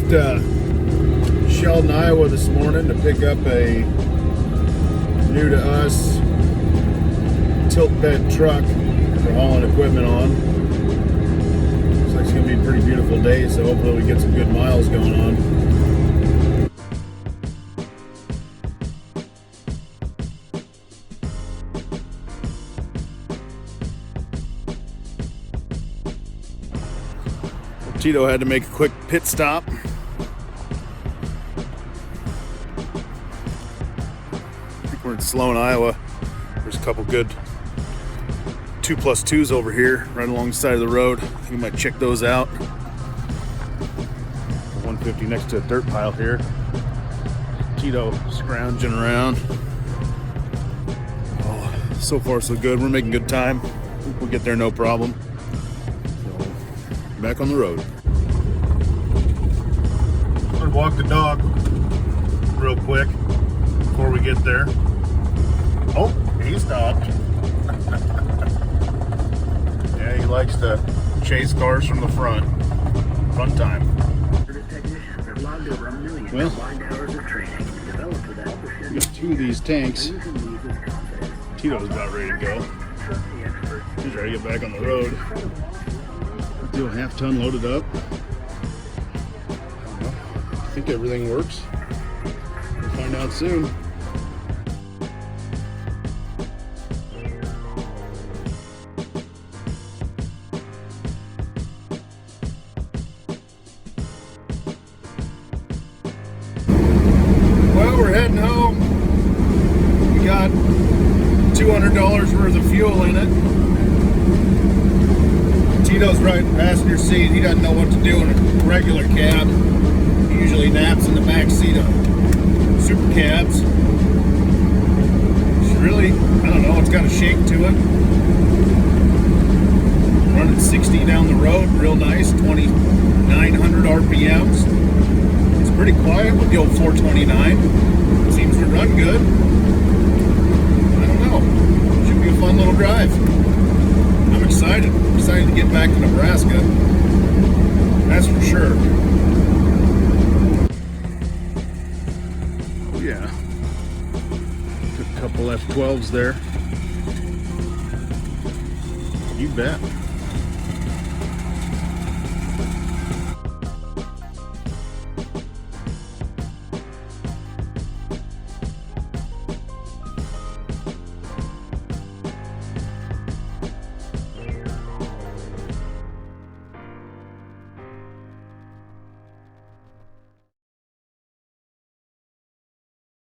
Sheldon, Iowa this morning to pick up a new to us tilt bed truck for hauling equipment on. Looks like it's going to be a pretty beautiful day, so hopefully we get some good miles going on. Tito had to make a quick pit stop. I think we're in Sloan, Iowa. There's a couple good 2+2s over here right along the side of the road. I think we might check those out. 150 next to a dirt pile here. Tito scrounging around. Oh, so far so good. We're making good time. I think we'll get there no problem. So, back on the road. I'm gonna walk the dog real quick before we get there. Oh, he stopped. Yeah, he likes to chase cars from the front. Fun time. Well, we got 2 of these tanks. Tito's about ready to go. He's ready to get back on the road. Do a half-ton loaded up. I think everything works. We'll find out soon. Well, we're heading home. We got $200 worth of fuel in it. Tito's riding passenger seat. He doesn't know what to do in a regular cab. He usually naps in the back seat of super cabs. It's really, I don't know, it's got a shake to it. Running 60 down the road, real nice, 2,900 RPMs. It's pretty quiet with the old 429. Seems to run good. I don't know. Should be a fun little drive. I'm excited. I'm excited to get back to Nebraska. That's for sure. Oh yeah. Took a couple F12s there. You bet.